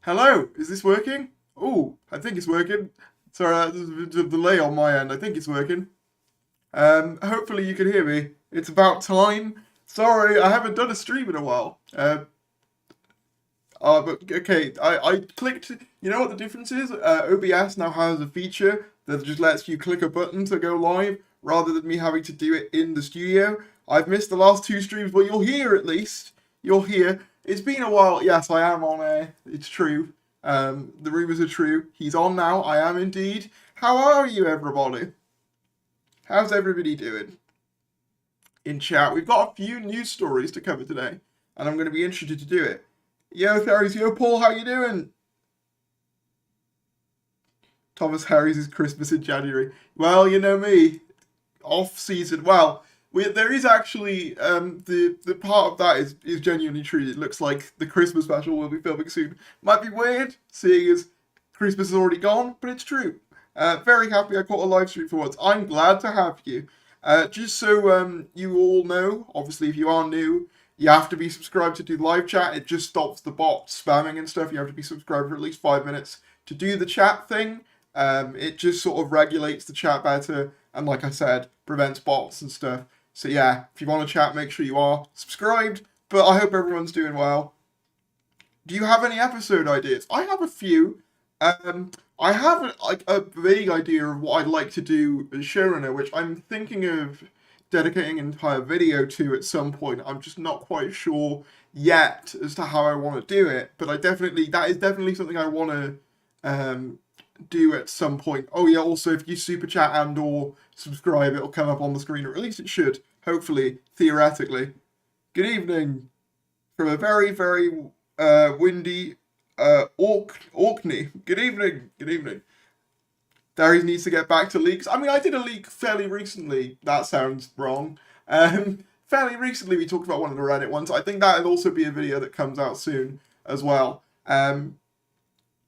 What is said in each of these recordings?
Hello, is this working? Oh, I think it's working. Sorry, there's a bit of delay on my end. I think it's working. Hopefully you can hear me. It's about time. Sorry, I haven't done a stream in a while. But okay, I clicked. You know what the difference is? OBS now has a feature that just lets you click a button to go live rather than me having to do it in the studio. I've missed the last two streams, but you'll hear at least. You'll hear. It's been a while. Yes, I am on air. It's true. The rumors are true. He's on now. I am indeed. How are you, everybody? How's everybody doing? In chat, we've got a few news stories to cover today, and I'm going to be interested to do it. Yo, Harry's. Yo, Paul, how you doing? Thomas Harry's Christmas in January. Well, you know me, off season. Well, there is actually the part of that is genuinely true. It looks like the Christmas special we'll be filming soon. Might be weird, seeing as Christmas is already gone, but it's true. Very happy I caught a live stream for once. I'm glad to have you. Just so you all know, obviously if you are new, you have to be subscribed to do live chat. It just stops the bot spamming and stuff. You have to be subscribed for at least 5 minutes to do the chat thing. It just sort of regulates the chat better, and like I said, prevents bots and stuff. So yeah, if you want to chat, make sure you are subscribed. But I hope everyone's doing well. Do you have any episode ideas? I have a few. I have a vague idea of what I'd like to do as showrunner, which I'm thinking of dedicating an entire video to at some point. I'm just not quite sure yet as to how I want to do it, but that is definitely something I want to do at some point. Oh yeah, also if you super chat and or subscribe, it'll come up on the screen, or at least it should, hopefully, theoretically. Good evening from a very, very windy Orkney. Good evening. Good evening. Darius needs to get back to leaks. I mean, I did a leak fairly recently. That sounds wrong. Fairly recently, we talked about one of the Reddit ones. I think that'll also be a video that comes out soon as well.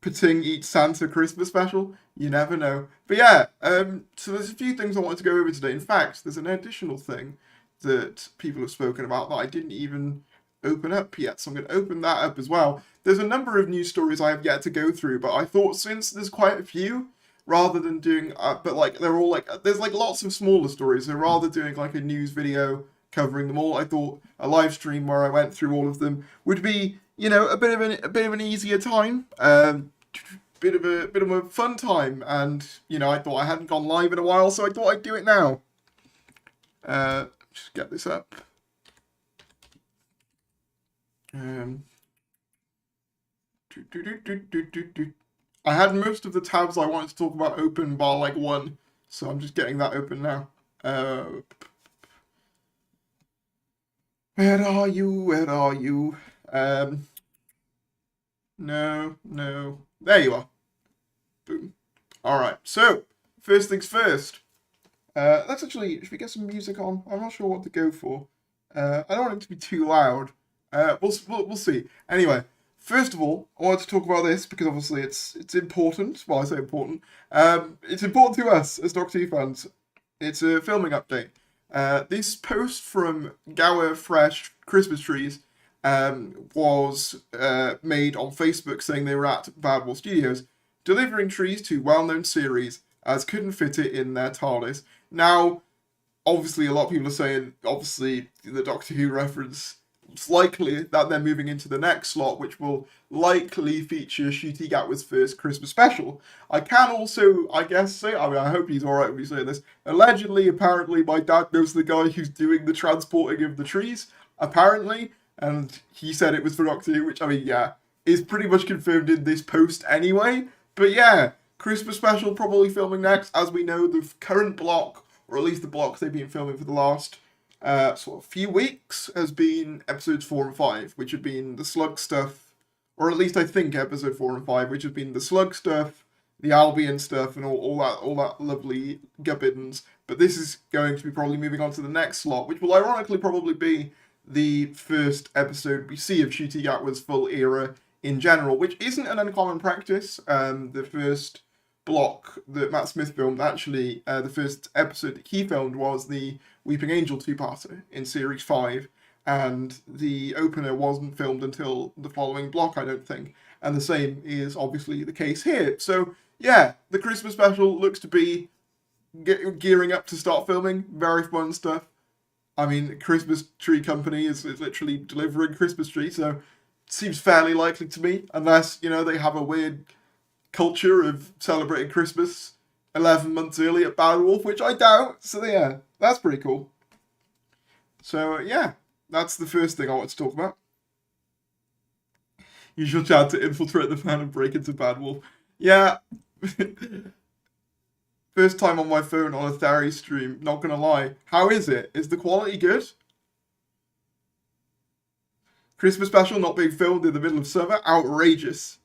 Pating eats Santa Christmas special. You never know. But yeah, so there's a few things I wanted to go over today. In fact, there's an additional thing that people have spoken about that I didn't even open up yet. So I'm going to open that up as well. There's a number of news stories I have yet to go through, but I thought since there's quite a few, rather than doing, but like they're all like, there's like lots of smaller stories, so rather doing like a news video covering them all, I thought a live stream where I went through all of them would be, you know, a bit of an easier time, bit of a fun time, and you know, I thought I hadn't gone live in a while, so I thought I'd do it now. Just get this up. I had most of the tabs I wanted to talk about open bar like one, so I'm just getting that open now. Where are you? Where are you? No. There you are. Boom. Alright, so, first things first. Let's actually, should we get some music on? I'm not sure what to go for. I don't want it to be too loud. We'll see. Anyway, first of all, I wanted to talk about this because obviously it's important. Well, I say important. It's important to us as Doctor Who fans. It's a filming update. This post from Gower Fresh Christmas Trees was made on Facebook saying they were at Badwell Studios delivering trees to well-known series as couldn't fit it in their TARDIS. Now, obviously, a lot of people are saying, obviously, the Doctor Who reference, it's likely that they're moving into the next slot, which will likely feature Ncuti Gatwa's first Christmas special. I can also, I guess, say, I mean, I hope he's alright when we say this, allegedly, apparently, my dad knows the guy who's doing the transporting of the trees, apparently, and he said it was for Doctor Who, which, I mean, yeah, is pretty much confirmed in this post anyway, but yeah, Christmas special probably filming next. As we know, the current block, or at least the blocks they've been filming for the last sort of few weeks, has been episodes 4 and 5, which have been the Slug stuff, or at least I think episode 4 and 5, which have been the Slug stuff, the Albion stuff, and all that lovely gubbins. But this is going to be probably moving on to the next slot, which will ironically probably be the first episode we see of Ncuti Gatwa's full era in general, which isn't an uncommon practice. The first block that Matt Smith filmed, actually, the first episode that he filmed was the Weeping Angel two-parter in Series 5, and the opener wasn't filmed until the following block, I don't think. And the same is obviously the case here. So, yeah, the Christmas special looks to be gearing up to start filming. Very fun stuff. I mean, Christmas Tree Company is literally delivering Christmas trees, so it seems fairly likely to me, unless, you know, they have a weird culture of celebrating Christmas 11 months early at Bad Wolf, which I doubt. So, yeah, that's pretty cool. So, yeah, that's the first thing I want to talk about. Use your chat to infiltrate the fan and break into Bad Wolf. Yeah. First time on my phone on a Theory stream, not gonna lie. How is it? Is the quality good? Christmas special not being filmed in the middle of summer? Outrageous.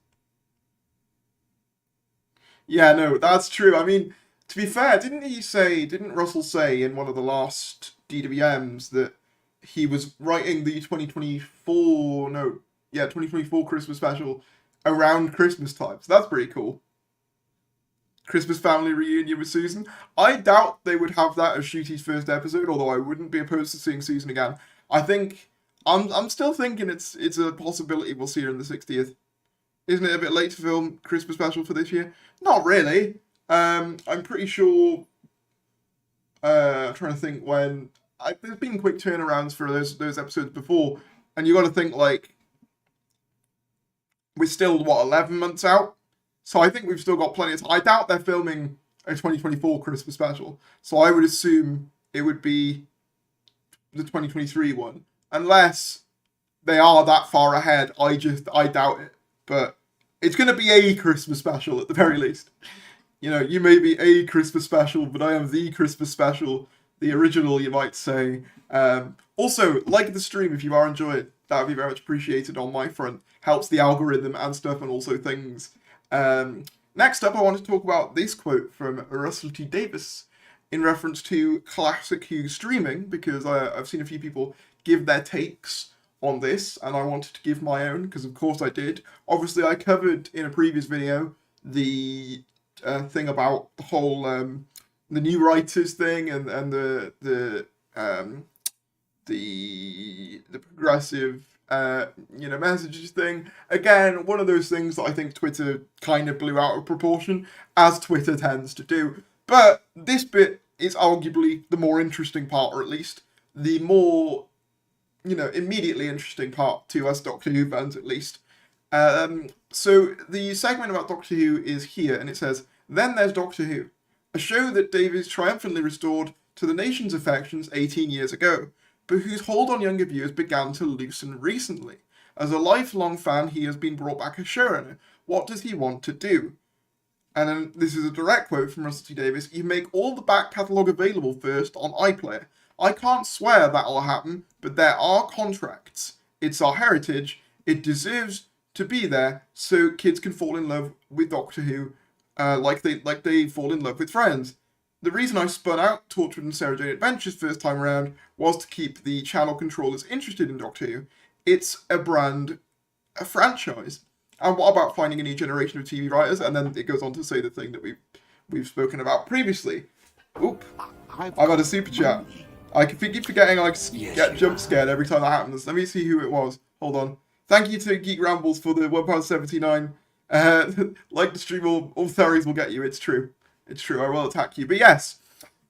Yeah, no, that's true. I mean, to be fair, didn't Russell say in one of the last DWMs that he was writing the 2024 Christmas special around Christmas time? So that's pretty cool. Christmas family reunion with Susan. I doubt they would have that as Shooty's first episode, although I wouldn't be opposed to seeing Susan again. I think I'm still thinking it's a possibility we'll see her in the 60th. Isn't it a bit late to film Christmas special for this year? Not really. I'm pretty sure. I'm trying to think when. There's been quick turnarounds for those episodes before, and you got to think like we're still 11 months out. So I think we've still got plenty of time. I doubt they're filming a 2024 Christmas special. So I would assume it would be the 2023 one. Unless they are that far ahead, I doubt it. But it's going to be a Christmas special at the very least. You know, you may be a Christmas special, but I am the Christmas special. The original, you might say. Also, like the stream if you are enjoying it. That would be very much appreciated on my front. Helps the algorithm and stuff, and also things. Next up, I want to talk about this quote from Russell T. Davis in reference to Classic Who streaming, because I've seen a few people give their takes on this, and I wanted to give my own, because of course I did. Obviously, I covered in a previous video the thing about the whole the new writers thing and the progressive messages thing. Again, one of those things that I think Twitter kind of blew out of proportion, as Twitter tends to do. But this bit is arguably the more interesting part, or at least the more, immediately interesting part to us Doctor Who fans, at least. So the segment about Doctor Who is here, and it says, "Then there's Doctor Who, a show that Davies triumphantly restored to the nation's affections 18 years ago, but whose hold on younger viewers began to loosen recently. As a lifelong fan, he has been brought back as showrunner. What does he want to do?" And then this is a direct quote from Russell T. Davies. "You make all the back catalogue available first on iPlayer. I can't swear that'll happen, but there are contracts. It's our heritage. It deserves to be there so kids can fall in love with Doctor Who like they fall in love with Friends. The reason I spun out Torchwood and Sarah Jane Adventures first time around was to keep the channel controllers interested in Doctor Who. It's a brand, a franchise. And what about finding a new generation of TV writers?" And then it goes on to say the thing that we've spoken about previously. Oop, I've had a super chat. I keep forgetting I get jump scared every time that happens. Let me see who it was. Hold on. Thank you to Geek Rambles for the £1.79. Like the stream, all theories will get you. It's true. It's true. I will attack you. But yes.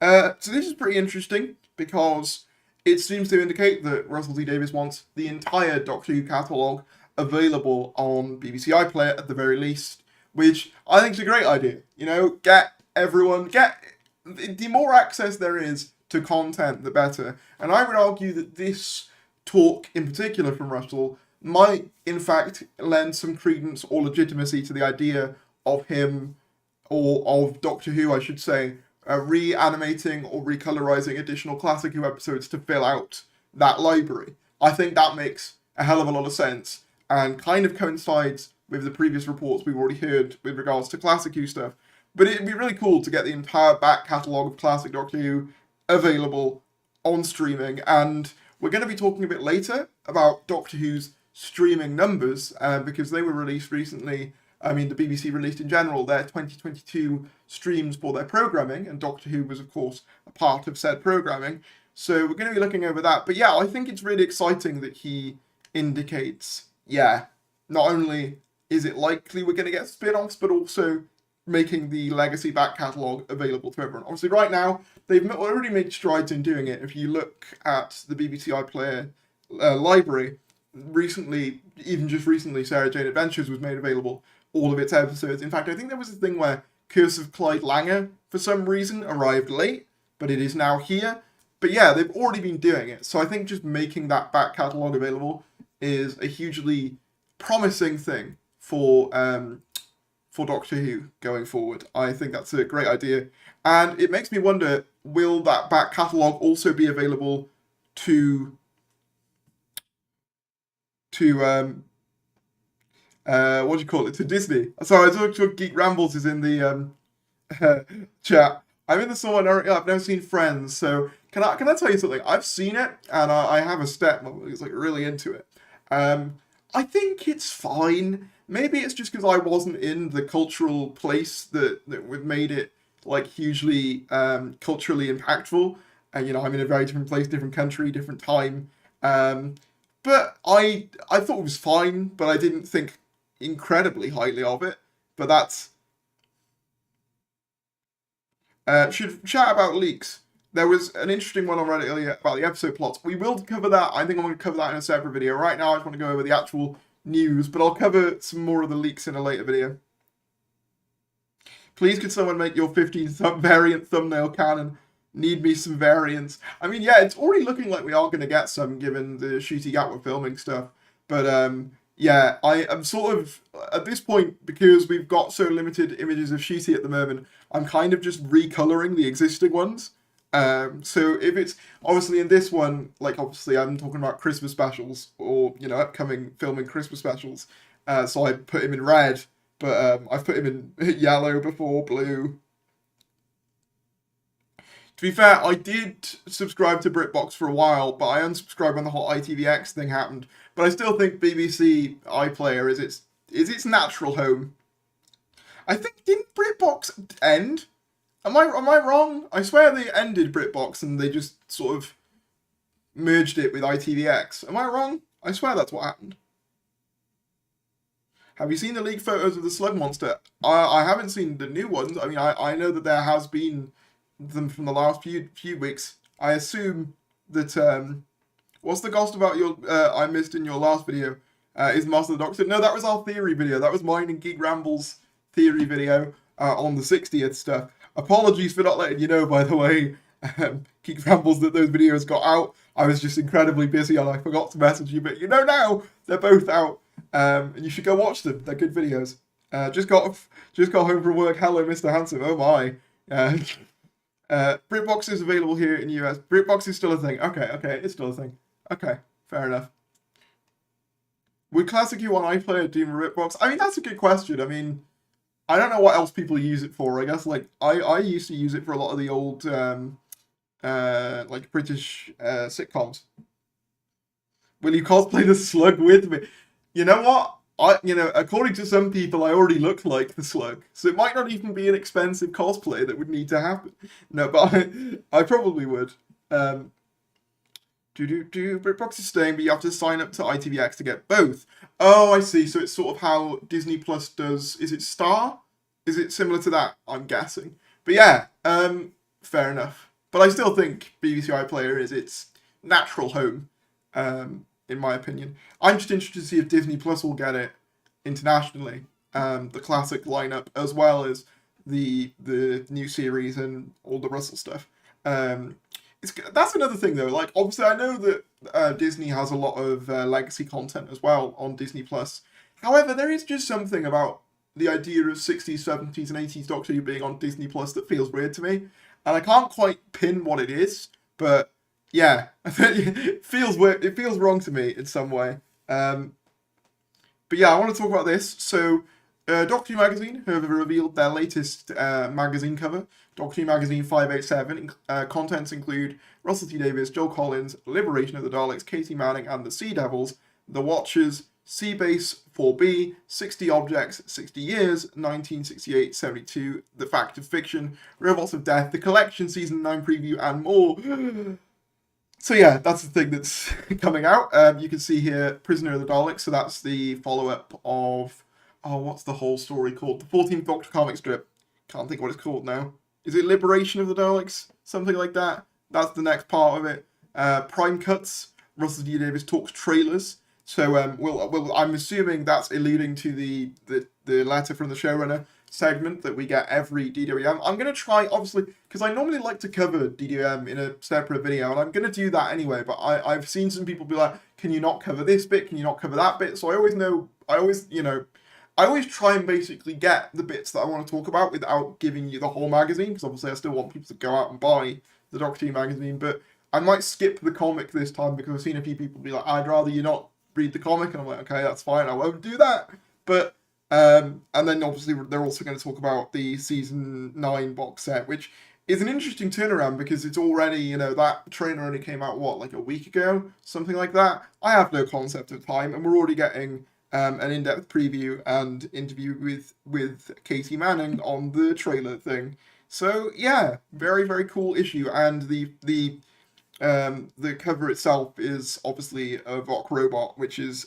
So this is pretty interesting because it seems to indicate that Russell T. Davies wants the entire Doctor Who catalogue available on BBC iPlayer at the very least, which I think is a great idea. Get the more access there is to content, the better. And I would argue that this talk in particular from Russell might, in fact, lend some credence or legitimacy to the idea of him, or of Doctor Who, I should say, reanimating or recolorizing additional Classic Who episodes to fill out that library. I think that makes a hell of a lot of sense and kind of coincides with the previous reports we've already heard with regards to Classic Who stuff. But it'd be really cool to get the entire back catalogue of classic Doctor Who available on streaming. And we're going to be talking a bit later about Doctor Who's streaming numbers because they were released recently I mean, the BBC released in general their 2022 streams for their programming, and Doctor Who was, of course, a part of said programming. So we're going to be looking over that. But yeah, I think it's really exciting that he indicates, yeah, not only is it likely we're going to get spin-offs, but also making the legacy back catalogue available to everyone. Obviously, right now, they've already made strides in doing it. If you look at the BBC iPlayer library, recently, even just recently, Sarah Jane Adventures was made available, all of its episodes. In fact, I think there was a thing where Curse of Clyde Langer, for some reason, arrived late, but it is now here. But yeah, they've already been doing it. So I think just making that back catalogue available is a hugely promising thing for Doctor Who going forward. I think that's a great idea. And it makes me wonder, will that back catalogue also be available to what do you call it, to Disney? Sorry, I talked to Geek Rambles is in the chat. I'm in the cinema. I've never seen Friends, so can I tell you something? I've seen it, and I have a stepmother who's like really into it. I think it's fine. Maybe it's just because I wasn't in the cultural place that made it like hugely culturally impactful. And you know, I'm in a very different place, different country, different time. But I thought it was fine, but I didn't think incredibly highly of it. But that's should chat about leaks. There was an interesting one on Reddit earlier about the episode plots. We will cover that. I think I'm going to cover that in a separate video. Right now, I just want to go over the actual news, but I'll cover some more of the leaks in a later video. Please, could someone make your 15 variant thumbnail canon? Need me some variants. I mean, yeah, it's already looking like we are going to get some, given the Ncuti Gatwa filming stuff. But yeah, I am sort of, at this point, because we've got so limited images of Ncuti at the moment, I'm kind of just recoloring the existing ones. So if it's, obviously in this one, like obviously I'm talking about Christmas specials, or, you know, upcoming filming Christmas specials, so I put him in red, but I've put him in yellow before, blue. To be fair, I did subscribe to BritBox for a while, but I unsubscribed when the whole ITVX thing happened. But I still think BBC iPlayer is its natural home. I think, didn't BritBox end? Am I wrong? I swear they ended BritBox and they just sort of merged it with ITVX. Am I wrong? I swear that's what happened. Have you seen the leaked photos of the slug monster? I haven't seen the new ones. I mean, I know that there has been them from the last few weeks. I assume that what's the ghost about your I missed in your last video? Is Master of the Doctor? No, that was our theory video. That was mine and Geek Rambles theory video on the 60th stuff. Apologies for not letting you know, by the way, Geek Rambles, that those videos got out. I was just incredibly busy and I forgot to message you, but you know now they're both out, and you should go watch them. They're good videos. Just got home from work. Hello, Mr. Handsome. Oh my. BritBox is available here in the US. BritBox is still a thing. Okay, it's still a thing. Okay, fair enough. Would Classic Who on iPlayer do BritBox? I mean, that's a good question. I mean, I don't know what else people use it for. I guess, like, I used to use it for a lot of the old, like, British sitcoms. Will you cosplay the Slug with me? You know what? According to some people, I already look like the Slug, so it might not even be an expensive cosplay that would need to happen. No, but I probably would. BritBox is staying, but you have to sign up to ITVX to get both. Oh, I see. So it's sort of how Disney Plus does. Is it Star? Is it similar to that? I'm guessing. But yeah, fair enough. But I still think BBC iPlayer is its natural home. In my opinion. I'm just interested to see if Disney Plus will get it internationally, the classic lineup, as well as the new series and all the Russell stuff. That's another thing though. Like, obviously, I know that Disney has a lot of legacy content as well on Disney Plus. However, there is just something about the idea of 60s, 70s, and 80s Doctor Who being on Disney Plus that feels weird to me, and I can't quite pin what it is, but yeah, it feels weird. It feels wrong to me in some way. But yeah, I want to talk about this. So, Doctor Who Magazine have revealed their latest magazine cover. Doctor Who Magazine 587. Contents include Russell T Davies, Joel Collins, Liberation of the Daleks, Katie Manning and the Sea Devils, The Watchers, Sea Base 4B, 60 Objects, 60 Years, 1968-72, The Fact of Fiction, Robots of Death, The Collection Season 9 Preview, and more. So yeah, that's the thing that's coming out. You can see here, Prisoner of the Daleks. So that's the follow-up of, oh, what's the whole story called? The 14th Doctor comic strip. Can't think what it's called now. Is it Liberation of the Daleks? Something like that. That's the next part of it. Prime Cuts. Russell D. Davies talks trailers. So I'm assuming that's alluding to the letter from the showrunner segment that we get every DWM. I'm going to try, obviously, because I normally like to cover DWM in a separate video, and I'm going to do that anyway, but I've seen some people be like, can you not cover this bit? Can you not cover that bit? So I always try and basically get the bits that I want to talk about without giving you the whole magazine, because obviously I still want people to go out and buy the Doctor Who magazine, but I might skip the comic this time because I've seen a few people be like, I'd rather you not read the comic, and I'm like, okay, that's fine, I won't do that. But and then obviously they're also going to talk about the season 9 box set, which is an interesting turnaround because it's already, that trailer only came out, what, like a week ago? Something like that. I have no concept of time, and we're already getting an in-depth preview and interview with Katie Manning on the trailer thing. So yeah, very, very cool issue, and the cover itself is obviously a Vok robot, which is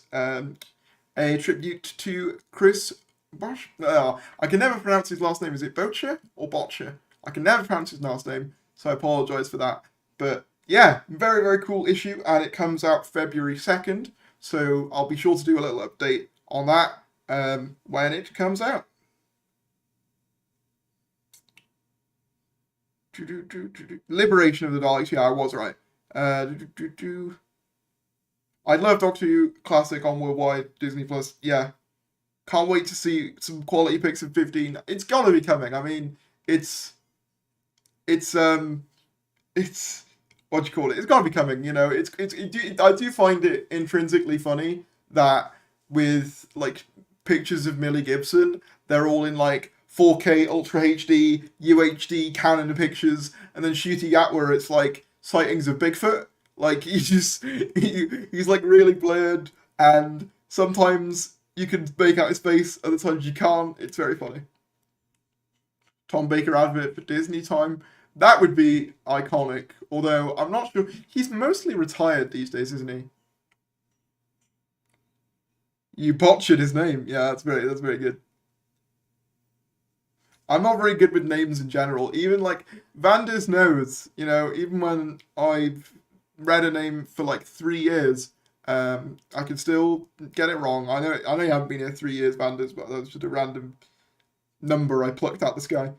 a tribute to Chris Bosch. I can never pronounce his last name. Is it Bocher or Botcher? I can never pronounce his last name, so I apologise for that. But yeah, very, very cool issue, and it comes out February 2nd, so I'll be sure to do a little update on that when it comes out. Liberation of the Daleks, yeah, I was right. I'd love Doctor Who Classic on Worldwide Disney Plus. Yeah, can't wait to see some quality pics of 15. It's gotta be coming. I mean, it's what do you call it? It's gotta be coming. I do find it intrinsically funny that with like pictures of Millie Gibson, they're all in like 4K Ultra HD UHD Canon pictures, and then Ncuti Gatwa, it's like sightings of Bigfoot. Like he's like really blurred, and sometimes you can make out his face, other times you can't. It's very funny. Tom Baker advert for Disney time. That would be iconic. Although I'm not sure, he's mostly retired these days, isn't he? You botched his name. Yeah, that's very good. I'm not very good with names in general. Even like Vander's nose, even when I've read a name for like 3 years, I can still get it wrong. I know you haven't been here 3 years, Vanders, but that's just a random number I plucked out the sky.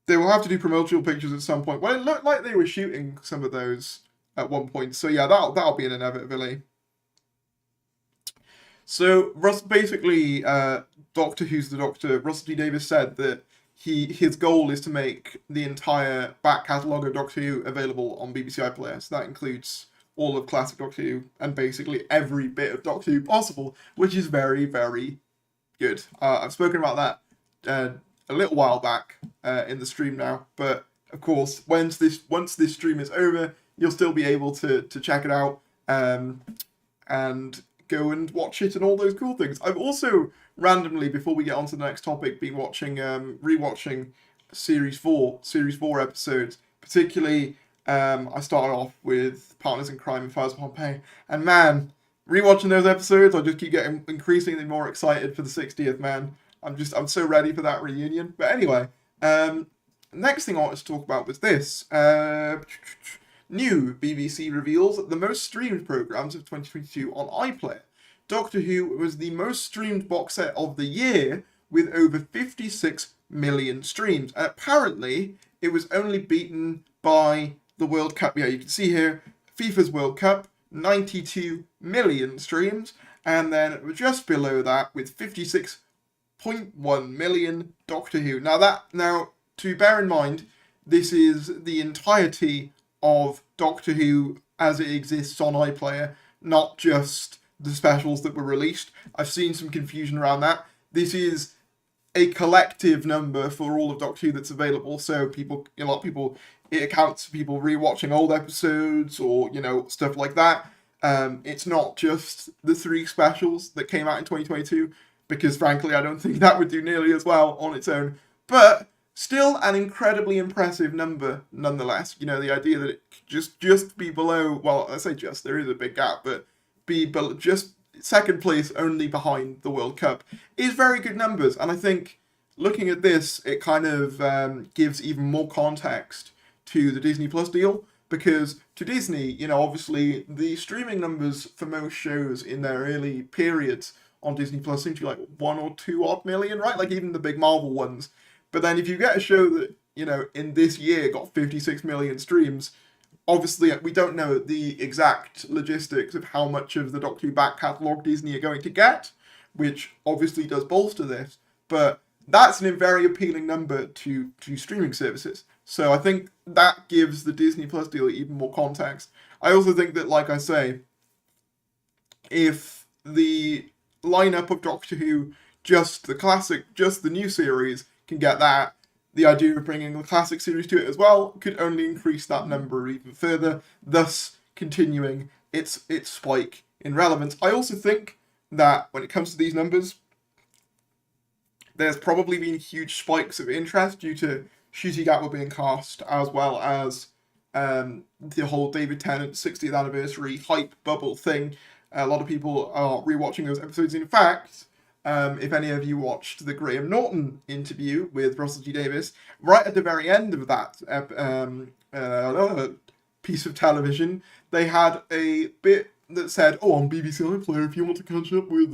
They will have to do promotional pictures at some point. Well, it looked like they were shooting some of those at one point, so yeah, that'll be an inevitability. So basically, Doctor Who's the Doctor, Russell T Davies said that his goal is to make the entire back catalogue of Doctor Who available on BBC iPlayer. So that includes all of classic Doctor Who and basically every bit of Doctor Who possible, which is very, very good. I've spoken about that a little while back in the stream now, but of course, once this stream is over, you'll still be able to check it out and go and watch it and all those cool things. I've also randomly, before we get on to the next topic, been rewatching series 4 episodes. Particularly, I started off with Partners in Crime and Fires of Pompeii, and man, rewatching those episodes, I just keep getting increasingly more excited for the 60th. Man, I'm so ready for that reunion. But anyway, next thing I wanted to talk about was this. New BBC reveals the most streamed programmes of 2022 on iPlayer. Doctor Who was the most streamed box set of the year with over 56 million streams. And apparently, it was only beaten by the World Cup. Yeah, you can see here, FIFA's World Cup, 92 million streams. And then just below that with 56.1 million Doctor Who. Now, to bear in mind, this is the entirety of Doctor Who as it exists on iPlayer, not just the specials that were released. I've seen some confusion around that. This is a collective number for all of Doctor Who that's available, so a lot of people, it accounts for people rewatching old episodes or, stuff like that. It's not just the 3 specials that came out in 2022, because frankly, I don't think that would do nearly as well on its own. But still an incredibly impressive number nonetheless. You know, the idea that it could just be below, well, I say just, there is a big gap, but be just second place only behind the World Cup is very good numbers. And I think looking at this, it kind of gives even more context to the Disney Plus deal, because to Disney, you know, obviously the streaming numbers for most shows in their early periods on Disney Plus seem to be like 1 or 2 odd million, right? Like even the big Marvel ones. But then if you get a show that, you know, in this year got 56 million streams, obviously we don't know the exact logistics of how much of the Doctor Who back catalogue Disney are going to get, which obviously does bolster this. But that's a very appealing number to streaming services. So I think that gives the Disney Plus deal even more context. I also think that, like I say, if the lineup of Doctor Who, just the classic, just the new series, can get that, the idea of bringing the classic series to it as well could only increase that number even further, thus continuing its spike in relevance. I also think that when it comes to these numbers, there's probably been huge spikes of interest due to Ncuti Gatwa being cast, as well as the whole David Tennant 60th anniversary hype bubble thing. A lot of people are rewatching those episodes. In fact, if any of you watched the Graham Norton interview with Russell T Davies, right at the very end of that piece of television, they had a bit that said, "Oh, on BBC iPlayer, if you want to catch up with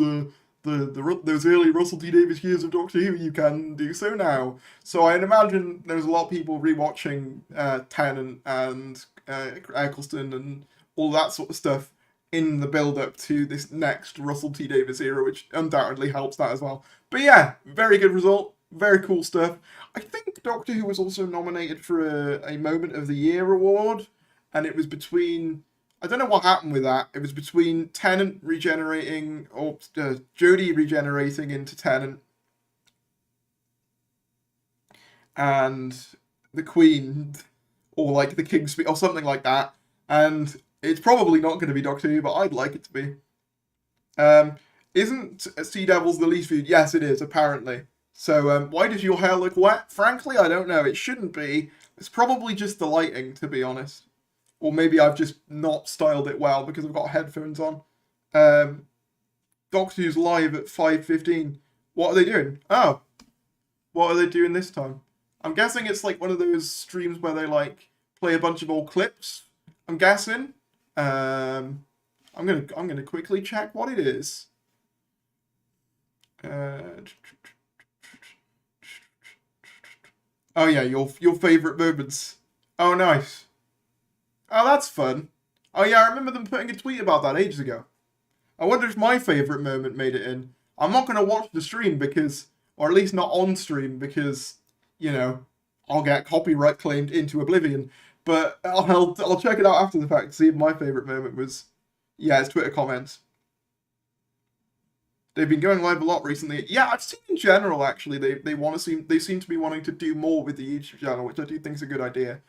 those early Russell T Davies years of Doctor Who, you can do so now." So I'd imagine there's a lot of people rewatching Tennant and Eccleston and all that sort of stuff in the build-up to this next Russell T Davies era, which undoubtedly helps that as well. But yeah, very good result, very cool stuff. I think Doctor Who was also nominated for a Moment of the Year award, and it was between, I don't know what happened with that, it was between Tennant regenerating, or Jodie regenerating into Tennant, and the Queen, or like the King's Speech, or something like that, and it's probably not going to be Doctor Who, but I'd like it to be. Isn't Sea Devils the least viewed? Yes, it is, apparently. So why does your hair look wet? Frankly, I don't know. It shouldn't be. It's probably just the lighting, to be honest. Or maybe I've just not styled it well because I've got headphones on. Doctor Who's live at 5:15. What are they doing? Oh, what are they doing this time? I'm guessing it's like one of those streams where they like play a bunch of old clips. I'm guessing. I'm gonna quickly check what it is. Oh yeah, your favorite moments. Oh nice. Oh, that's fun. Oh yeah, I remember them putting a tweet about that ages ago. I wonder if my favorite moment made it in. I'm not gonna watch the stream because, or at least not on stream because, you know, I'll get copyright claimed into oblivion. But I'll check it out after the fact to see if my favorite moment was, yeah, it's Twitter comments. They've been going live a lot recently. Yeah, I've seen in general actually they seem to be wanting to do more with the YouTube channel, which I do think is a good idea.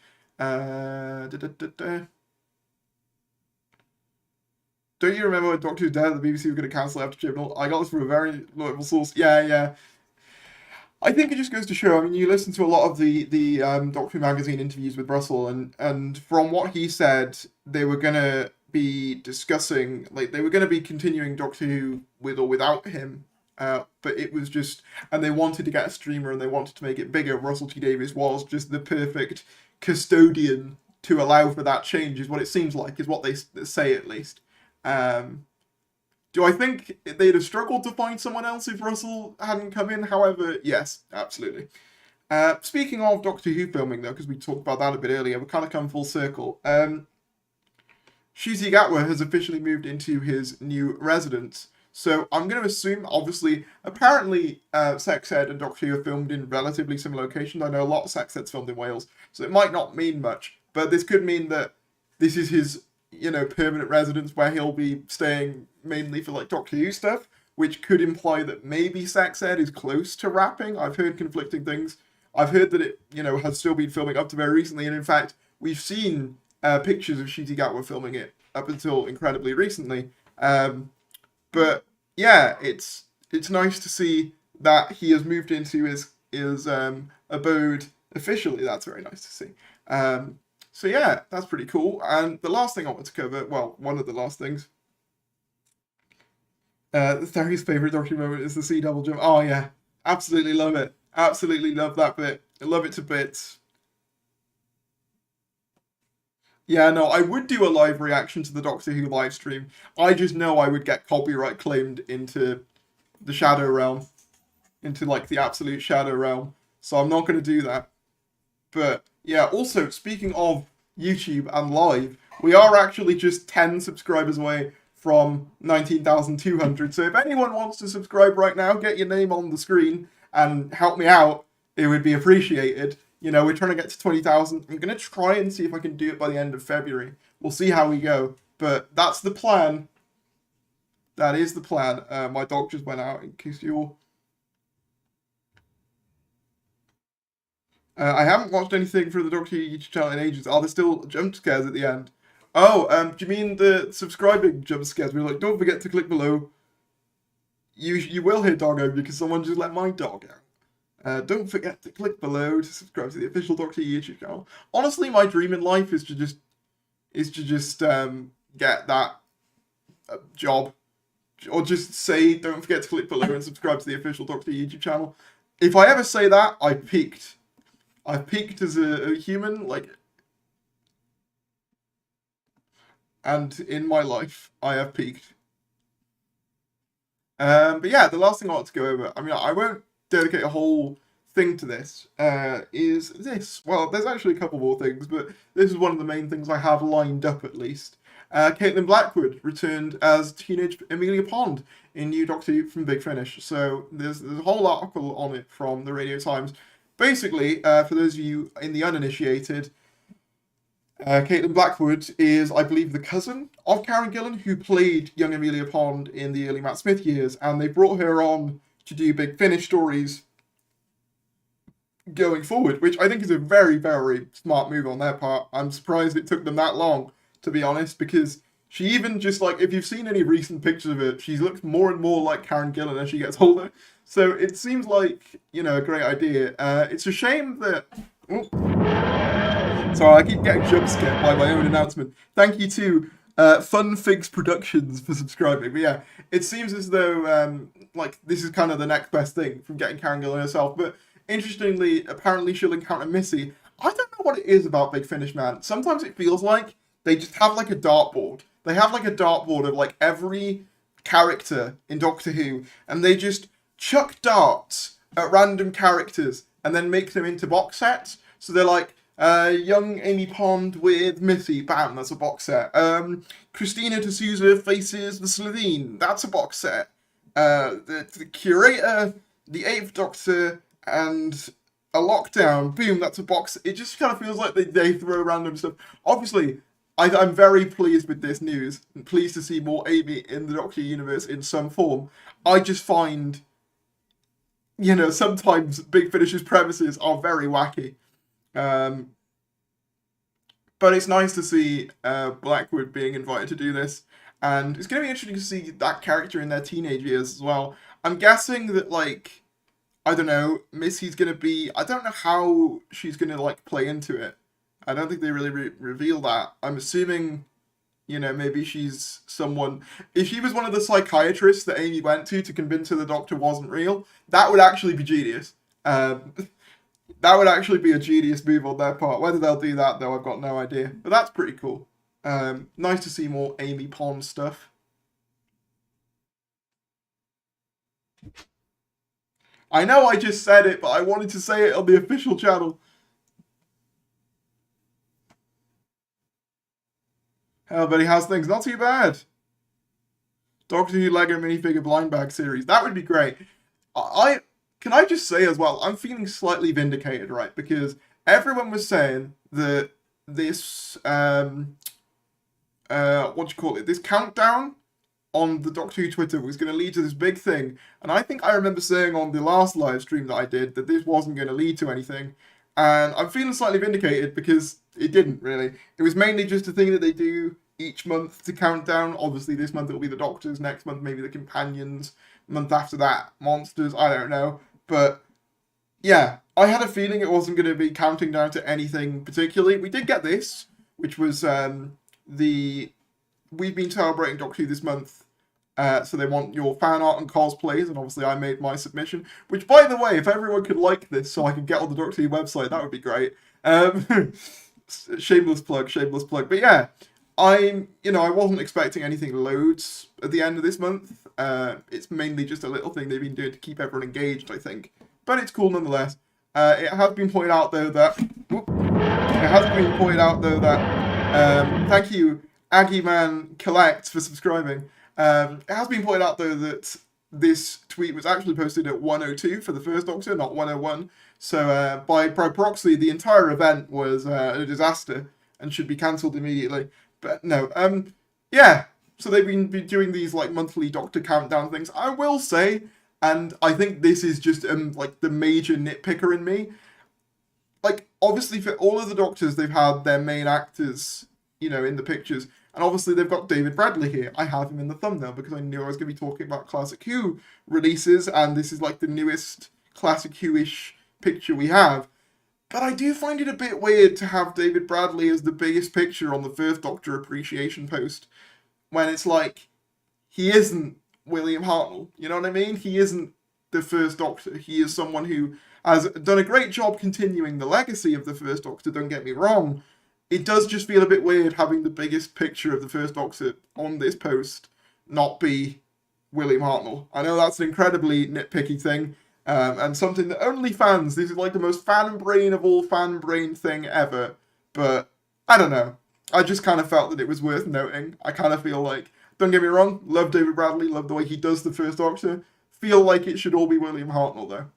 Don't you remember when Doctor Who's dead, the BBC were going to cancel after Chibnall? I got this from a very notable source. Yeah. I think it just goes to show. I mean, you listen to a lot of the Doctor Who magazine interviews with Russell, and from what he said, they were gonna be discussing, like, they were gonna be continuing Doctor Who with or without him. But it was just, and they wanted to get a streamer and they wanted to make it bigger. Russell T Davies was just the perfect custodian to allow for that change, is what it seems like, is what they say at least. Do I think they'd have struggled to find someone else if Russell hadn't come in? However, yes, absolutely. Speaking of Doctor Who filming, though, because we talked about that a bit earlier, we kind of come full circle. Ncuti Gatwa has officially moved into his new residence. So I'm going to assume, obviously, apparently Sex Ed and Doctor Who are filmed in relatively similar locations. I know a lot of Sex Ed's filmed in Wales, so it might not mean much. But this could mean that this is his, permanent residence where he'll be staying mainly for like Doctor Who stuff, which could imply that maybe Sex Ed is close to wrapping. I've heard conflicting things. I've heard that it, has still been filming up to very recently, and in fact, we've seen pictures of Ncuti Gatwa filming it up until incredibly recently. But yeah, it's nice to see that he has moved into his abode officially. That's very nice to see. So yeah, that's pretty cool. And the last thing I want to cover, well, one of the last things, Terry's favorite Doctor moment is the sea double jump. Oh yeah, absolutely love it. Absolutely love that bit. I love it to bits. Yeah, no, I would do a live reaction to the Doctor Who live stream. I just know I would get copyright claimed into the Shadow Realm, into like the absolute Shadow Realm. So I'm not going to do that. But yeah, also speaking of YouTube and live, we are actually just 10 subscribers away from 19,200. So if anyone wants to subscribe right now, get your name on the screen and help me out. It would be appreciated. You know, we're trying to get to 20,000. I'm going to try and see if I can do it by the end of February. We'll see how we go. But that's the plan. That is the plan. My dog just went out in case you're... I haven't watched anything for the Doctor Who YouTube channel in ages. Are there still jump scares at the end? Oh, do you mean the subscribing jump scares? We're like, don't forget to click below. You will hear doggo because someone just let my dog out. Don't forget to click below to subscribe to the official Doctor Who YouTube channel. Honestly, my dream in life is to just get that job, or just say don't forget to click below and subscribe to the official Doctor Who YouTube channel. If I ever say that, I peaked. I've peaked as a human, like, and in my life, I have peaked. But yeah, the last thing I want to go over, I mean, I won't dedicate a whole thing to this, is this. Well, there's actually a couple more things, but this is one of the main things I have lined up, at least. Caitlin Blackwood returned as teenage Amelia Pond in New Doctor Who from Big Finish. So there's a whole article on it from the Radio Times. Basically, for those of you in the uninitiated, Caitlin Blackwood is, I believe, the cousin of Karen Gillan, who played young Amelia Pond in the early Matt Smith years, and they brought her on to do Big Finish stories going forward, which I think is a very, very smart move on their part. I'm surprised it took them that long, to be honest, because she even just, like, if you've seen any recent pictures of her, she looks more and more like Karen Gillan as she gets older. So it seems like, you know, a great idea. It's a shame that... Oh. Sorry, I keep getting jump scared by my own announcement. Thank you to Fun Figs Productions for subscribing. But yeah, it seems as though, like, this is kind of the next best thing from getting Karen Gillan herself. But interestingly, apparently she'll encounter Missy. I don't know what it is about Big Finish, man. Sometimes it feels like they just have, like, a dartboard. They have, like, a dartboard of, like, every character in Doctor Who, and they just chuck darts at random characters and then make them into box sets. So they're like, young Amy Pond with Missy, bam, that's a box set. Christina D'Souza faces the Slovene, that's a box set. The Curator, the Eighth Doctor, and a Lockdown, boom, that's a box. It just kind of feels like they throw random stuff. Obviously, I'm very pleased with this news, and pleased to see more Amy in the Doctor universe in some form. I just find, you know, sometimes Big Finish's premises are very wacky. But it's nice to see Blackwood being invited to do this, and it's going to be interesting to see that character in their teenage years as well. I'm guessing that, like, I don't know, Missy's going to be... I don't know how she's going to, like, play into it. I don't think they really reveal that. I'm assuming, you know, maybe she's someone... If she was one of the psychiatrists that Amy went to convince her the Doctor wasn't real, that would actually be genius. That would actually be a genius move on their part. Whether they'll do that, though, I've got no idea. But that's pretty cool. Nice to see more Amy Pond stuff. I know I just said it, but I wanted to say it on the official channel. Hell, buddy, how's things? Not too bad. Doctor Who Lego minifigure blind bag series. That would be great. Can I just say as well, I'm feeling slightly vindicated, right? Because everyone was saying that this, what do you call it? This countdown on the Doctor Who Twitter was going to lead to this big thing. And I think I remember saying on the last live stream that I did that this wasn't going to lead to anything. And I'm feeling slightly vindicated because it didn't, really. It was mainly just a thing that they do each month to count down. Obviously, this month it'll be the Doctors, next month maybe the Companions, month after that, Monsters, I don't know. But yeah, I had a feeling it wasn't going to be counting down to anything particularly. We did get this, which was the we've been celebrating Doctor Who this month, so they want your fan art and cosplays, and obviously I made my submission. Which, by the way, if everyone could like this, so I could get on the Doctor Who website, that would be great. Shameless plug, shameless plug. But yeah, I wasn't expecting anything loads at the end of this month. It's mainly just a little thing they've been doing to keep everyone engaged, I think. But it's cool nonetheless. It has been pointed out though that thank you, Aggie Man Collect, for subscribing. It has been pointed out though that this tweet was actually posted at 1:02 for the first Doctor, not 1:01. So by proxy, the entire event was a disaster and should be cancelled immediately. But no, yeah. So they've been doing these like monthly Doctor countdown things. I will say, and I think this is just like the major nitpicker in me. Like, obviously for all of the Doctors, they've had their main actors, in the pictures. And obviously they've got David Bradley here. I have him in the thumbnail because I knew I was going to be talking about Classic Who releases, and this is like the newest Classic Who-ish picture we have. But I do find it a bit weird to have David Bradley as the biggest picture on the first Doctor appreciation post, when it's like, he isn't William Hartnell, you know what I mean? He isn't the first Doctor. He is someone who has done a great job continuing the legacy of the first Doctor, don't get me wrong. It does just feel a bit weird having the biggest picture of the first Doctor on this post not be William Hartnell. I know that's an incredibly nitpicky thing, and something that only fans, this is like the most fan brain of all fan brain thing ever, but I don't know. I just kind of felt that it was worth noting. I kind of feel like, don't get me wrong, love David Bradley, love the way he does the first Doctor. Feel like it should all be William Hartnell, though.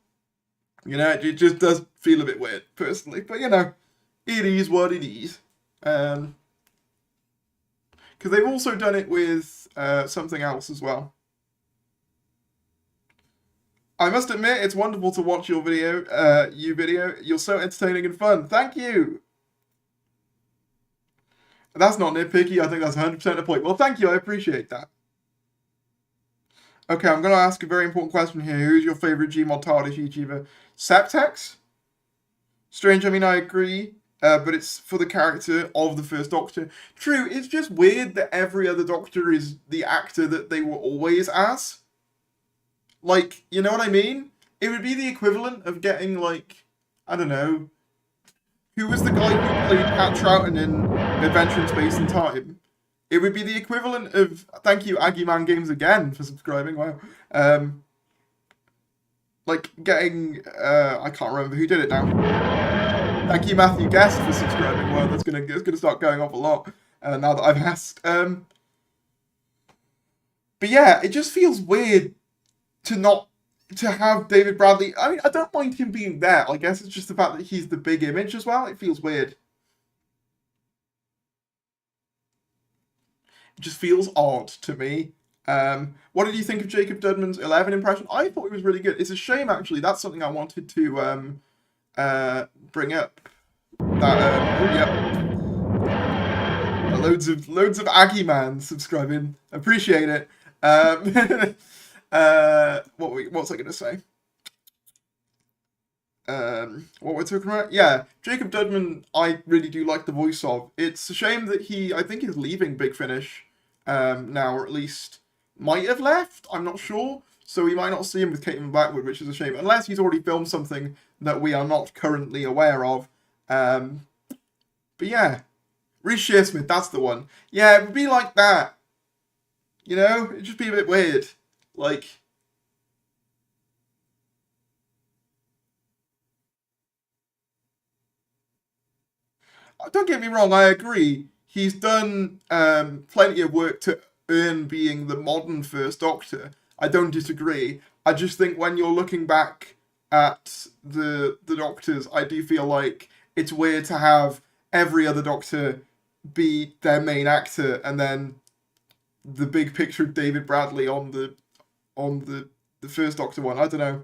It just does feel a bit weird, personally. But, it is what it is. Because they've also done it with something else as well. I must admit, it's wonderful to watch your video. You're so entertaining and fun. Thank you! That's not nitpicky. I think that's 100% a point. Well, thank you. I appreciate that. Okay, I'm going to ask a very important question here. Who's your favourite Gmod TARDIS YouTuber? Septex? Strange, I agree. But it's for the character of the first Doctor. True, it's just weird that every other Doctor is the actor that they were always as. Like, you know what I mean? It would be the equivalent of getting, like, I don't know, who was the guy who played Pat Troughton in Adventure in Space and Time? It would be the equivalent of, thank you, Aggie Man Games again for subscribing, wow. Like getting, I can't remember who did it now. Thank you, Matthew Guest, for subscribing. Well, it's gonna start going off a lot now that I've asked. But yeah, it just feels weird to have David Bradley. I mean, I don't mind him being there. I guess it's just the fact that he's the big image as well. It feels weird. It just feels odd to me. What did you think of Jacob Dudman's 11 impression? I thought it was really good. It's a shame, actually. That's something I wanted to bring up. Loads of Aggie Man subscribing. Appreciate it. What's I gonna say? What we're talking about? Yeah, Jacob Dudman, I really do like the voice of. It's a shame that I think is leaving Big Finish now, or at least might have left. I'm not sure. So we might not see him with Caitlin Blackwood, which is a shame, unless he's already filmed something that we are not currently aware of. But yeah, Reece Shearsmith, that's the one. Yeah, it would be like that. It'd just be a bit weird. Like, don't get me wrong, I agree. He's done plenty of work to earn being the modern First Doctor. I don't disagree. I just think when you're looking back at the Doctors, I do feel like it's weird to have every other Doctor be their main actor and then the big picture of David Bradley on the First Doctor one. I don't know.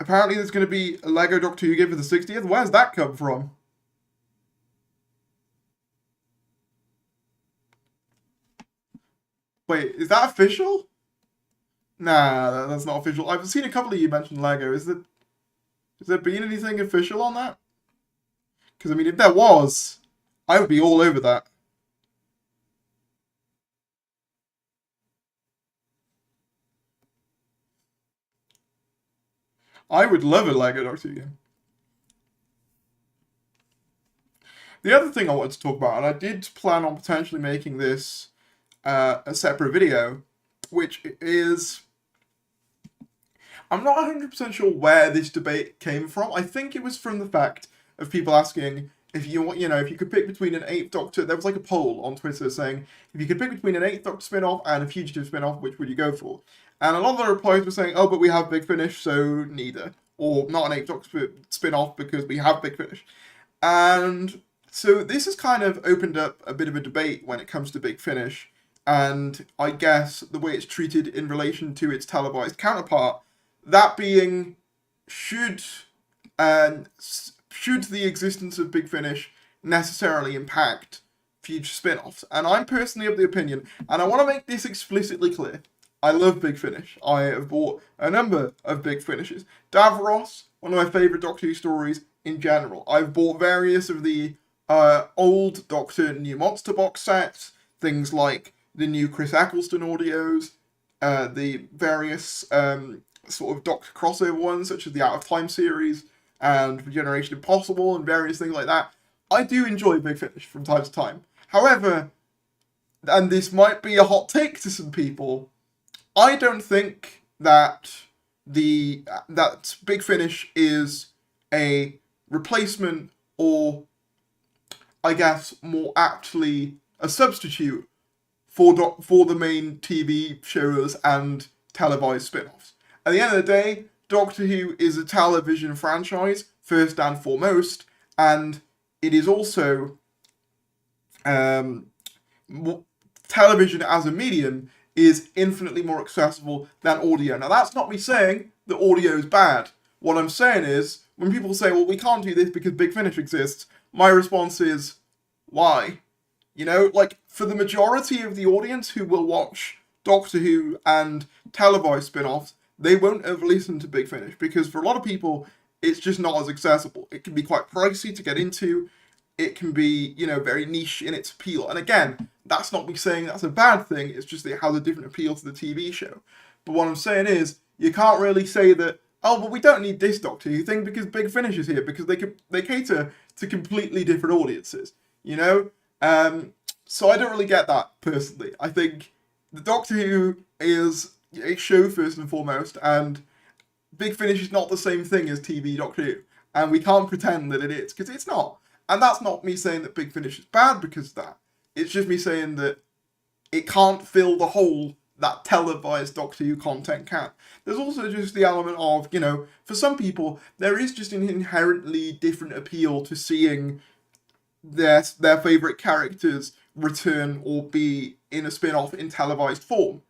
Apparently there's going to be a Lego Doctor Who game for the 60th. Where's that come from? Wait, is that official? Nah, that's not official. I've seen a couple of you mention Lego. Has there been anything official on that? Because, I mean, if there was, I would be all over that. I would love a Lego Doctor Who game. The other thing I wanted to talk about, and I did plan on potentially making this a separate video, which is I'm not 100% sure where this debate came from. I think it was from the fact of people asking if if you could pick between an Eighth Doctor. There was like a poll on Twitter saying if you could pick between an Eighth Doctor spin-off and a Fugitive spin-off, which would you go for? And a lot of the replies were saying, oh, but we have Big Finish, so neither. Or not an Eighth Doctor spin-off because we have Big Finish. And so this has kind of opened up a bit of a debate when it comes to Big Finish, and I guess the way it's treated in relation to its televised counterpart. That being, should should the existence of Big Finish necessarily impact future spin-offs? And I'm personally of the opinion, and I want to make this explicitly clear, I love Big Finish. I have bought a number of Big Finishes. Davros, one of my favourite Doctor Who stories in general. I've bought various of the old Doctor New Monster box sets, things like the new Chris Eccleston audios, the various sort of Doctor crossover ones, such as the Out of Time series and Regeneration Impossible and various things like that. I do enjoy Big Finish from time to time. However, and this might be a hot take to some people, I don't think that that Big Finish is a replacement, or I guess more aptly a substitute for the main TV shows and televised spin-offs. At the end of the day, Doctor Who is a television franchise, first and foremost, and it is also television as a medium is infinitely more accessible than audio. Now, that's not me saying that audio is bad. What I'm saying is, when people say, well, we can't do this because Big Finish exists, my response is, why? You know, like, for the majority of the audience who will watch Doctor Who and televised spin-offs, they won't have listened to Big Finish, because for a lot of people, it's just not as accessible. It can be quite pricey to get into. It can be, very niche in its appeal. And again, that's not me saying that's a bad thing, it's just that it has a different appeal to the TV show. But what I'm saying is, you can't really say that, oh, but we don't need this Doctor Who thing because Big Finish is here, because they cater to completely different audiences, So I don't really get that, personally. I think the Doctor Who is a show first and foremost, and Big Finish is not the same thing as TV Doctor Who, and we can't pretend that it is, because it's not. And that's not me saying that Big Finish is bad because of that. It's just me saying that it can't fill the hole that televised Doctor Who content can. There's also just the element of, for some people, there is just an inherently different appeal to seeing their favourite characters return or be in a spin-off in televised form.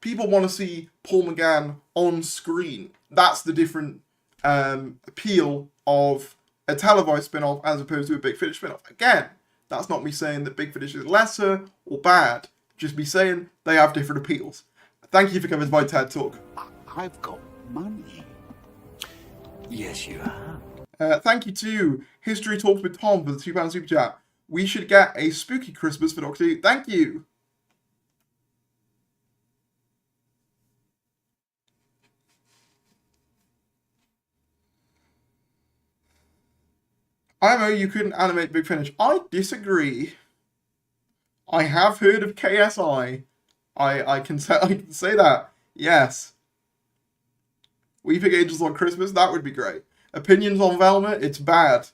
People want to see Paul McGann on screen. That's the different appeal of a televised spin-off as opposed to a Big Finish spin-off. Again, that's not me saying that Big Finish is lesser or bad, just me saying they have different appeals. Thank you for coming to my TED Talk. I've got money. Yes, you have. Thank you to History Talks with Tom for the £2 super chat. We should get a spooky Christmas for Doctor Who. Thank you. IMO, you couldn't animate Big Finish. I disagree. I have heard of KSI. I can say that. Yes. Weeping Angels on Christmas, that would be great. Opinions on Velma, it's bad.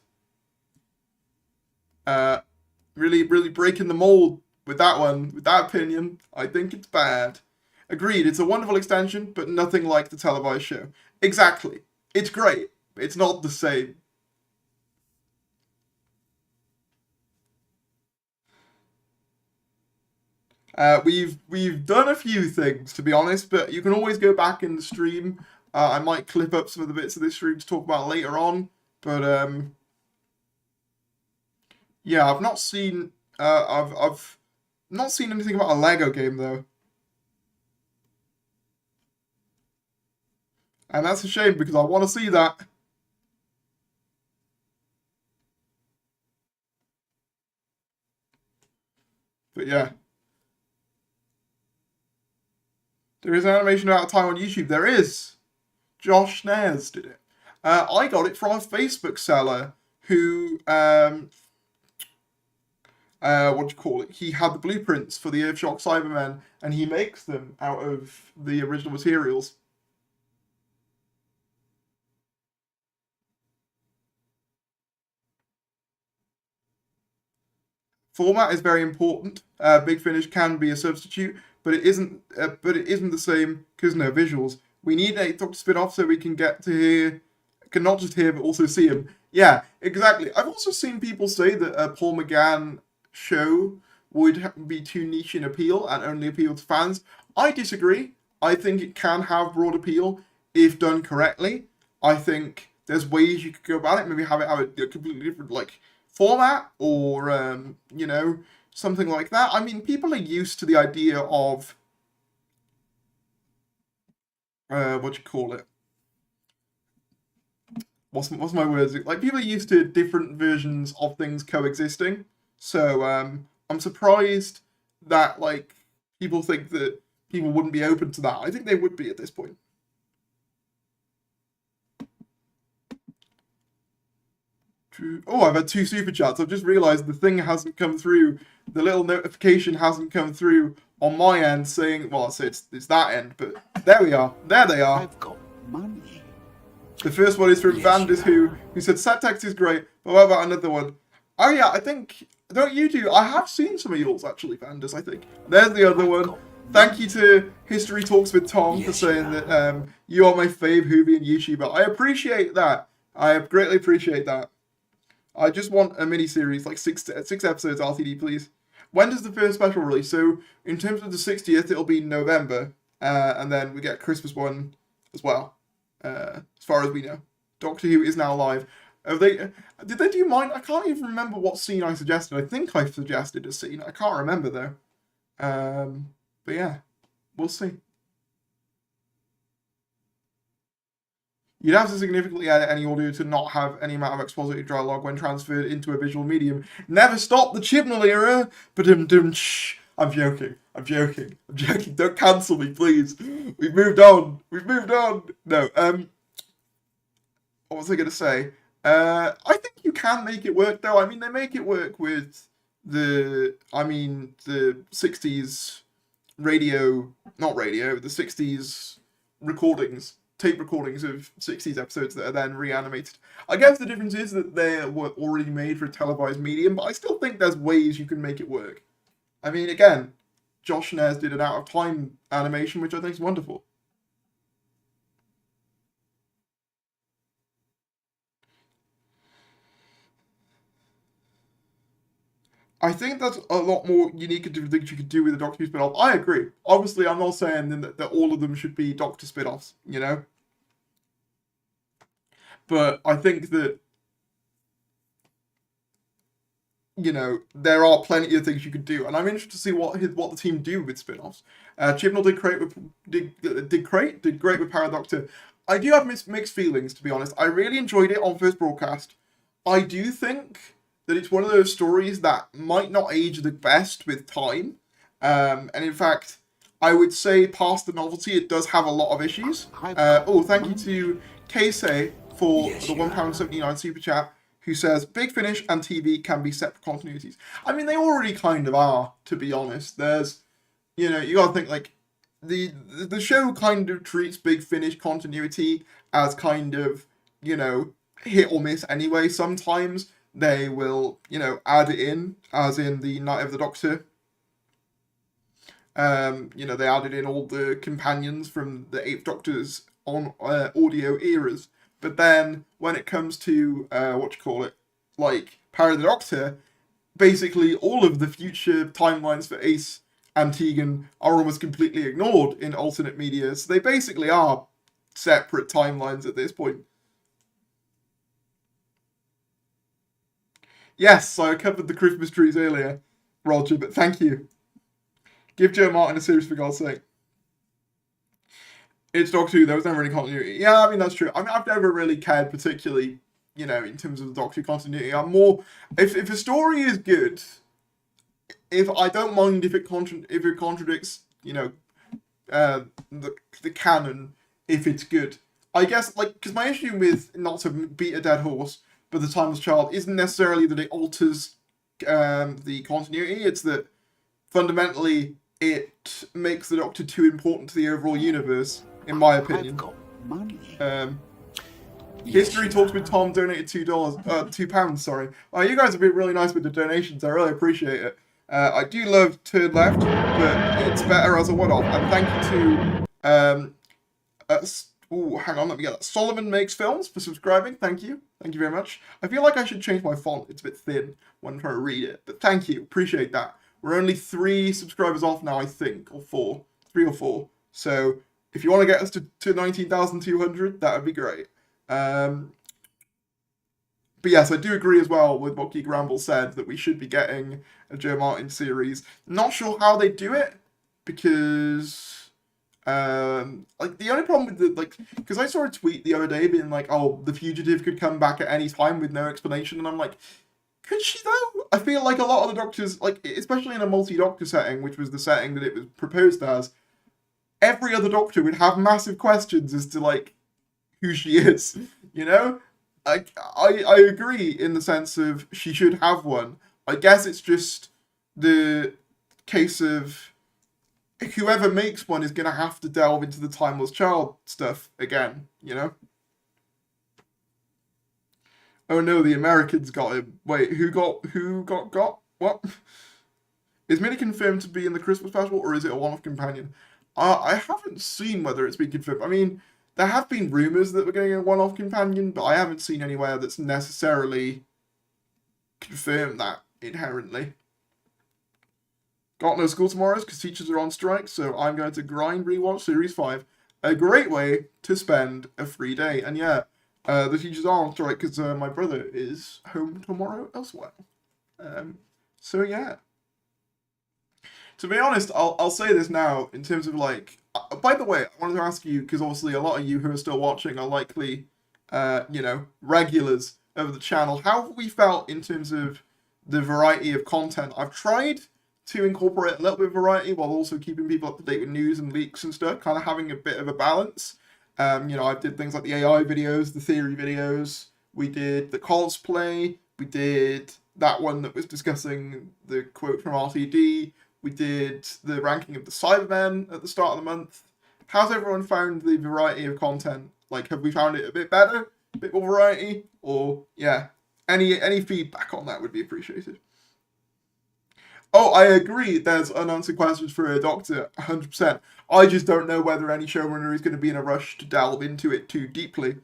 Really breaking the mold with that one, with that opinion. I think it's bad. Agreed, it's a wonderful extension, but nothing like the televised show. Exactly. It's great, but it's not the same. We've done a few things, to be honest, but you can always go back in the stream I might clip up some of the bits of this stream to talk about later on. But yeah, I've not seen I've not seen anything about a Lego game though, and that's a shame because I want to see that. But yeah, there is an animation out of time on YouTube. There is. Josh Snares did it. I got it from a Facebook seller who what do you call it? He had the blueprints for the Earthshock Cybermen, and he makes them out of the original materials. Format is very important. Big Finish can be a substitute, but it isn't. But it isn't the same because no visuals. We need a Doctor spin-off so we can get to hear, can not just hear but also see him. Yeah, exactly. I've also seen people say that a Paul McGann show would be too niche in appeal and only appeal to fans. I disagree. I think it can have broad appeal if done correctly. I think there's ways you could go about it. Maybe have a completely different like format or you know, something like that. I mean, people are used to the idea of what you call it? What's my words? Like people are used to different versions of things coexisting. So I'm surprised that like people think that people wouldn't be open to that. I think they would be at this point. Oh, I've had 2 super chats. I've just realised the thing hasn't come through. The little notification hasn't come through on my end saying, well, it's that end, but there we are. There they are. I've got money. The first one is from Vandis, who said set text is great, but what about another one? Oh yeah, I think, don't you do? I have seen some of yours actually, Vandis, I think. There's the other one. Thank you to History Talks with Tom for saying that you are my fave Whovian YouTuber. I appreciate that. I greatly appreciate that. I just want a mini-series, like 6 episodes RTD, please. When does the first special release? So, in terms of the 60th, it'll be November. And then we get a Christmas one as well. As far as we know. Doctor Who is now live. Did they do mine? I can't even remember what scene I suggested. I think I suggested a scene. I can't remember, though. But yeah, we'll see. You'd have to significantly edit any audio to not have any amount of expository dialogue when transferred into a visual medium. Never stop the Chibnall era! But I'm joking. Don't cancel me, please. We've moved on. No, what was I going to say? I think you can make it work, though. I mean, they make it work with the 60s the 60s recordings. Tape recordings of 60s episodes that are then reanimated. I guess the difference is that they were already made for a televised medium, but I still think there's ways you can make it work. I mean, again, Josh Nares did an out-of-time animation, which I think is wonderful. I think that's a lot more unique and different things you could do with a Doctor Who spin-off. I agree. Obviously, I'm not saying that all of them should be Doctor spin-offs, you know? But I think that, you know, there are plenty of things you could do, and I'm interested to see what the team do with spin-offs. Chibnall did great with Paradoctor. I do have mixed feelings, to be honest. I really enjoyed it on first broadcast. I do think that it's one of those stories that might not age the best with time. And in fact, I would say past the novelty, it does have a lot of issues. Thank you to Casey for the £1.79 super chat, who says, Big Finish and TV can be separate continuities. I mean, they already kind of are, to be honest. There's, you know, you gotta think, like, the show kind of treats Big Finish continuity as kind of, you know, hit or miss anyway. Sometimes they will, you know, add it in, as in the Night of the Doctor. You know, they added in all the companions from the 8th Doctor's on audio eras. But then, when it comes to, like, Power of the Doctor, basically all of the future timelines for Ace and Tegan are almost completely ignored in alternate media. So they basically are separate timelines at this point. Yes, I covered the Christmas trees earlier, Roger, but thank you. Give Joe Martin a series for God's sake. It's Doctor Who, there was never any continuity. Yeah, I mean, that's true. I mean, I've never really cared particularly, you know, in terms of the Doctor Who continuity. I'm more, if a story is good, if I don't mind if it contradicts, you know, the canon, if it's good. I guess, like, because my issue with, not to beat a dead horse, but The Timeless Child isn't necessarily that it alters the continuity, it's that fundamentally it makes the Doctor too important to the overall universe, in my opinion. I've got money. History Talks with Tom donated £2, sorry. Oh, you guys have been really nice with the donations, I really appreciate it. I do love Turn Left, but it's better as a one-off. And thank you to, hang on, let me get that. Solomon Makes Films for subscribing. Thank you. Thank you very much. I feel like I should change my font. It's a bit thin when I'm trying to read it. But thank you. Appreciate that. We're only 3 subscribers off now, I think. Or 4. 3 or 4. So if you want to get us to 19,200, that would be great. But yes, I do agree as well with what Geek Ramble said, that we should be getting a Joe Martin series. Not sure how they do it, because, like, the only problem with the, like, because I saw a tweet the other day being like, oh, the fugitive could come back at any time with no explanation, and I'm like, could she though? I feel like a lot of the Doctors, like, especially in a multi-Doctor setting, which was the setting that it was proposed as, every other Doctor would have massive questions as to, like, who she is, you know? I agree in the sense of she should have one. I guess it's just the case of whoever makes one is going to have to delve into the Timeless Child stuff again, you know? Oh no, the Americans got him. Wait, who got? What? Is Minnie confirmed to be in the Christmas special, or is it a one-off companion? I haven't seen whether it's been confirmed. I mean, there have been rumours that we're getting a one-off companion, but I haven't seen anywhere that's necessarily confirmed that inherently. Got no school tomorrow because teachers are on strike, so I'm going to grind rewatch Series 5. A great way to spend a free day. And yeah, the teachers are on strike because my brother is home tomorrow as well. So yeah. To be honest, I'll say this now in terms of like. By the way, I wanted to ask you, because obviously a lot of you who are still watching are likely, you know, regulars of the channel. How have we felt in terms of the variety of content? I've tried to incorporate a little bit of variety while also keeping people up to date with news and leaks and stuff, kind of having a bit of a balance. You know, I did things like the AI videos, the theory videos. We did the cosplay. We did that one that was discussing the quote from RTD. We did the ranking of the Cybermen at the start of the month. How's everyone found the variety of content? Like, have we found it a bit better? A bit more variety? Or, yeah, any feedback on that would be appreciated. Oh, I agree, there's unanswered questions for a Doctor, 100%. I just don't know whether any showrunner is going to be in a rush to delve into it too deeply.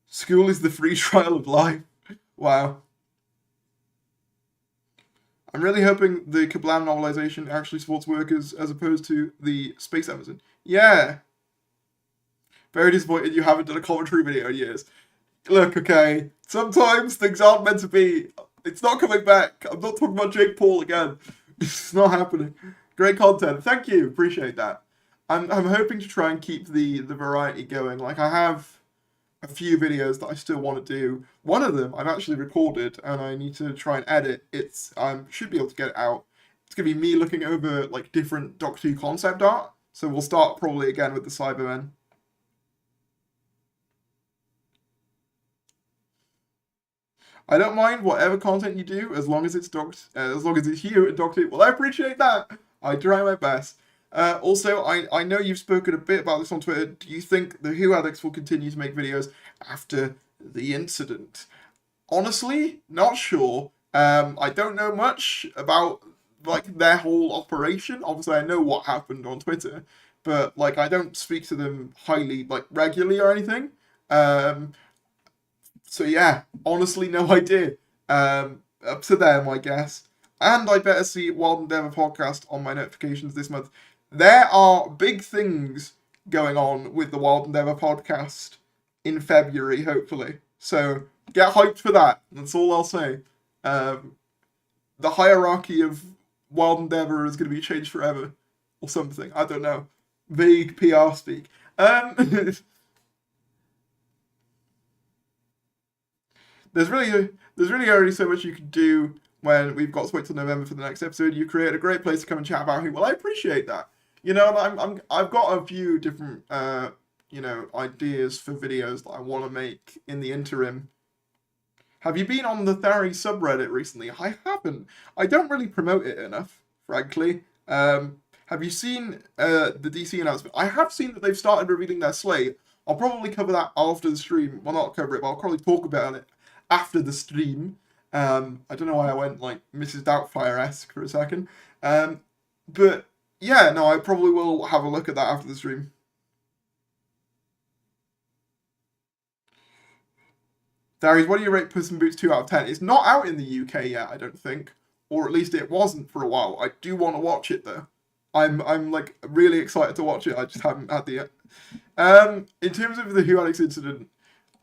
School is the free trial of life. Wow. I'm really hoping the Kablam novelization actually supports workers as opposed to the Space Amazon. Yeah. Very disappointed you haven't done a commentary video in years. Look, okay, sometimes things aren't meant to be. It's not coming back. I'm not talking about Jake Paul again. It's not happening. Great content. Thank you. Appreciate that. I'm hoping to try and keep the variety going. Like, I have a few videos that I still want to do. One of them I've actually recorded and I need to try and edit. It's should be able to get it out. It's gonna be me looking over like different Doctor Who concept art. So we'll start probably again with the Cybermen. I don't mind whatever content you do as long as it's you and Doctor Who. Well, I appreciate that. I try my best. Also, I know you've spoken a bit about this on Twitter. Do you think the Who addicts will continue to make videos after the incident? Honestly, not sure. I don't know much about like their whole operation. Obviously, I know what happened on Twitter, but like I don't speak to them highly, like regularly or anything. So yeah, honestly, no idea. Up to them, I guess. And I better see Wild Endeavour podcast on my notifications this month. There are big things going on with the Wild Endeavour podcast in February, hopefully. So get hyped for that. That's all I'll say. The hierarchy of Wild Endeavour is going to be changed forever. Or something. I don't know. Vague PR speak. There's really already so much you can do when we've got to wait till November for the next episode. You create a great place to come and chat about who. Well, I appreciate that. You know, I've got a few different ideas for videos that I want to make in the interim. Have you been on the Thari subreddit recently? I haven't. I don't really promote it enough, frankly. Have you seen the DC announcement? I have seen that they've started revealing their slate. I'll probably cover that after the stream. Well, not cover it, but I'll probably talk about it after the stream. I don't know why I went like Mrs. Doubtfire-esque for a second. But yeah, no, I probably will have a look at that after the stream. Darius, what do you rate Puss in Boots 2 out of 10? It's not out in the UK yet, I don't think. Or at least it wasn't for a while. I do want to watch it though. I'm like really excited to watch it. I just haven't had the yet. In terms of the Who Alex incident,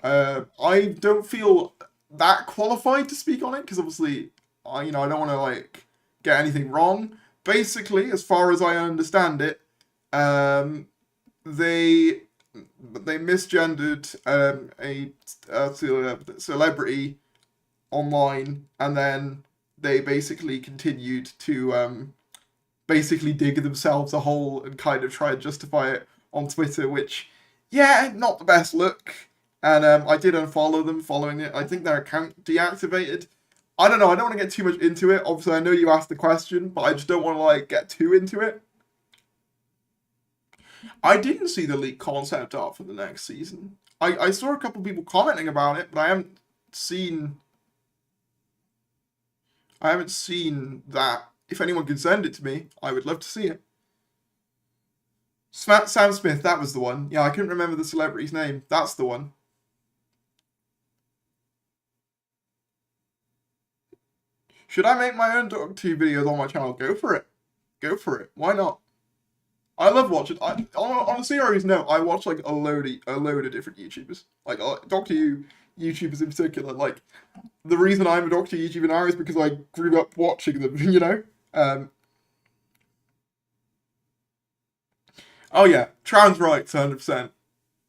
I don't feel that qualified to speak on it because obviously, I don't want to like get anything wrong. Basically, as far as I understand it, they misgendered a celebrity online, and then they basically continued to basically dig themselves a hole and kind of try and justify it on Twitter, which, yeah, not the best look. And I did unfollow them following it. I think their account deactivated. I don't know. I don't want to get too much into it. Obviously, I know you asked the question, but I just don't want to like get too into it. I didn't see the leaked concept art for the next season. I saw a couple people commenting about it, but I haven't seen that. If anyone can send it to me, I would love to see it. Sam Smith, that was the one. Yeah, I couldn't remember the celebrity's name. That's the one. Should I make my own Doctor Who videos on my channel? Go for it. Go for it. Why not? I love watching. On a serious note, I watch like a load of different YouTubers, like Doctor Who YouTubers in particular. Like the reason I'm a Doctor Who YouTuber now is because I grew up watching them. You know. Oh yeah, trans rights, 100%.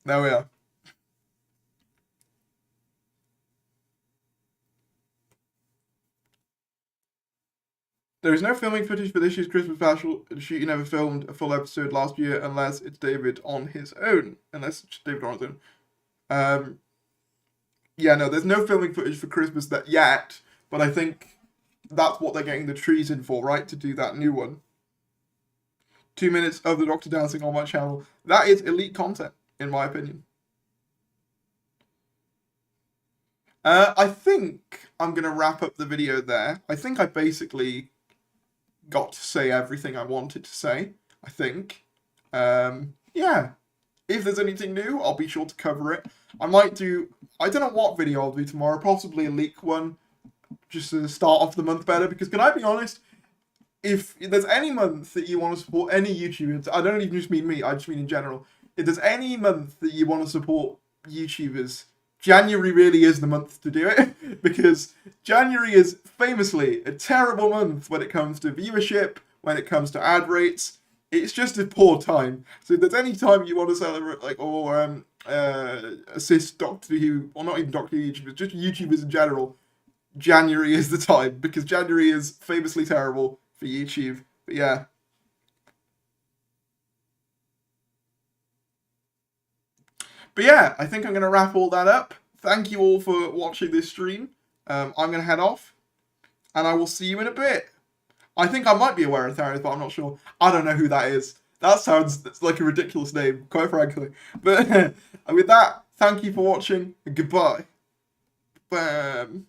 There we are. There is no filming footage for this year's Christmas special. The shooting never filmed a full episode last year unless it's David on his own. Yeah, no, there's no filming footage for Christmas that yet, but I think that's what they're getting the trees in for, right? To do that new one. 2 minutes of the Doctor dancing on my channel. That is elite content, in my opinion. I think I'm going to wrap up the video there. I think I basically got to say everything I wanted to say, I think. Yeah. If there's anything new, I'll be sure to cover it. I don't know what video I'll do tomorrow, possibly a leak one, just to start off the month better, because can I be honest, if there's any month that you want to support any YouTubers, I don't even just mean me, I just mean in general, if there's any month that you want to support YouTubers, January really is the month to do it, because January is famously a terrible month when it comes to viewership, when it comes to ad rates. It's just a poor time. So if there's any time you want to celebrate, like, or assist Doctor Who, or not even Doctor Who YouTubers, just YouTubers in general, January is the time, because January is famously terrible for YouTube. But yeah. But yeah, I think I'm going to wrap all that up. Thank you all for watching this stream. I'm going to head off, and I will see you in a bit. I think I might be aware of Tharius, but I'm not sure. I don't know who that is. That sounds like a ridiculous name, quite frankly. But with that, thank you for watching, and goodbye. Bam.